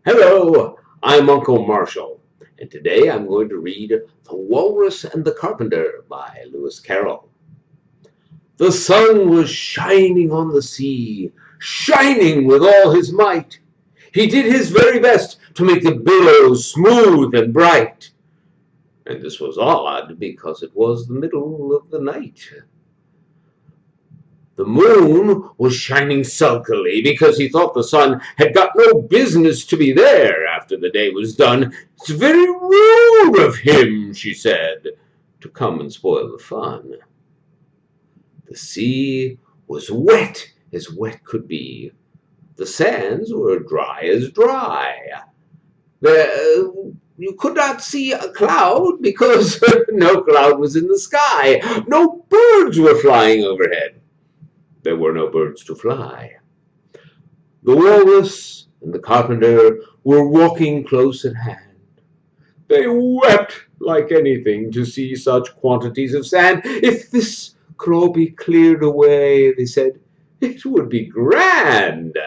Hello, I'm Uncle Marshall, and today I'm going to read The Walrus and the Carpenter by Lewis Carroll. The sun was shining on the sea, shining with all his might. He did his very best to make the billows smooth and bright. And this was odd because it was the middle of the night. The moon was shining sulkily because he thought the sun had got no business to be there after the day was done. It's very rude of him, she said, to come and spoil the fun. The sea was wet as wet could be. The sands were dry as dry. You could not see a cloud because no cloud was in the sky. No birds were flying overhead. There were no birds to fly. The walrus and the carpenter were walking close at hand. They wept like anything to see such quantities of sand. If this could all be cleared away, they said, it would be grand.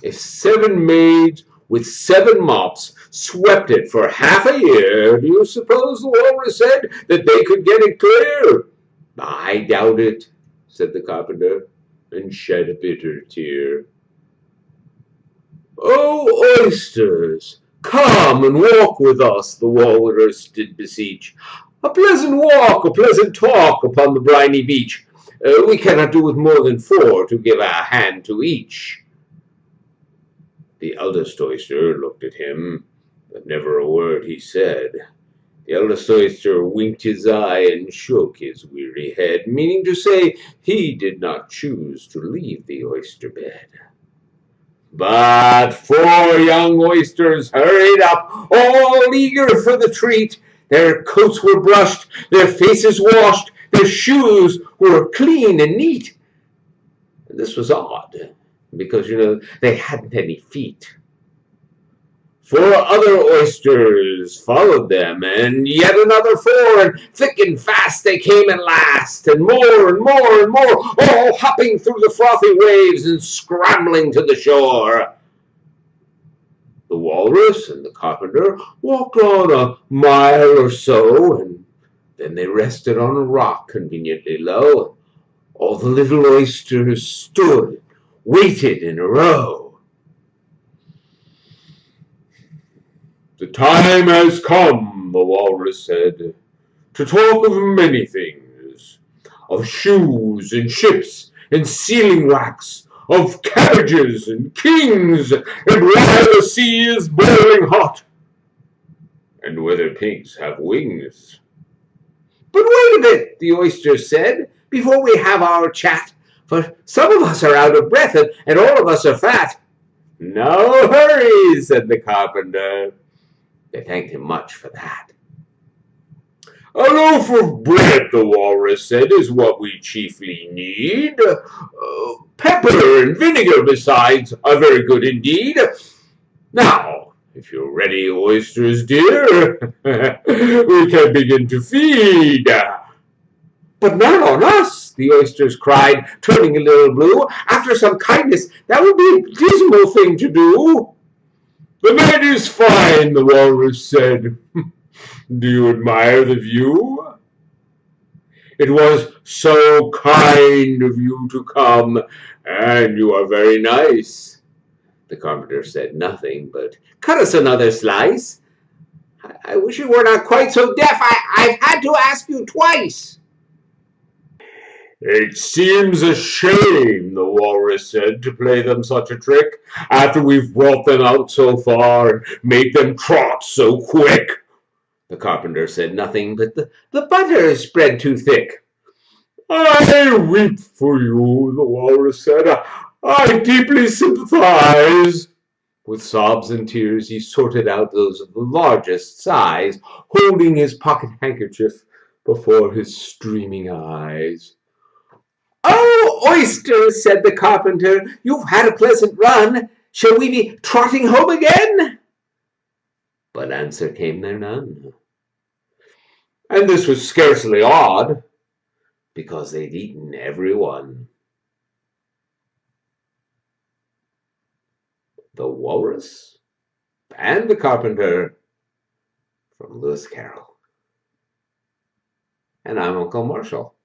If 7 maids with 7 mops swept it for half a year, do you suppose, the walrus said, that they could get it clear? I doubt it, said the carpenter, and shed a bitter tear. Oh, oysters, come and walk with us, the walrus did beseech. A pleasant walk, a pleasant talk upon the briny beach. We cannot do with more than 4 to give a hand to each. The eldest oyster looked at him, but never a word he said. The eldest oyster winked his eye and shook his weary head, meaning to say he did not choose to leave the oyster bed. But 4 young oysters hurried up, all eager for the treat. Their coats were brushed, their faces washed, their shoes were clean and neat. And this was odd, because, they hadn't any feet. 4 other oysters followed them, and yet another 4, and thick and fast they came at last, and more and more and more, all hopping through the frothy waves and scrambling to the shore. The walrus and the carpenter walked on a mile or so, and then they rested on a rock conveniently low. All the little oysters stood, waited in a row. The time has come, the walrus said, to talk of many things, of shoes and ships and sealing wax, of cabbages and kings, and why the sea is boiling hot, and whether pigs have wings. But wait a bit, the oyster said, before we have our chat, for some of us are out of breath and all of us are fat. No hurry, said the carpenter. They thanked him much for that. A loaf of bread, the walrus said, is what we chiefly need. Pepper and vinegar, besides, are very good indeed. Now, if you're ready, oysters dear, we can begin to feed. But not on us, the oysters cried, turning a little blue. After some kindness, that would be a dismal thing to do. The night is fine, the walrus said. Do you admire the view? It was so kind of you to come, and you are very nice. The carpenter said nothing, but cut us another slice. I wish you were not quite so deaf. I've had to ask you twice. It seems a shame, the walrus said, to play them such a trick, after we've brought them out so far and made them trot so quick. The carpenter said nothing, but the butter is spread too thick. I weep for you, the walrus said. I deeply sympathize. With sobs and tears he sorted out those of the largest size, holding his pocket handkerchief before his streaming eyes. Oh, oysters, said the carpenter, you've had a pleasant run. Shall we be trotting home again? But answer came there none. And this was scarcely odd, because they'd eaten every one. The Walrus and the Carpenter from Lewis Carroll. And I'm Uncle Marshall.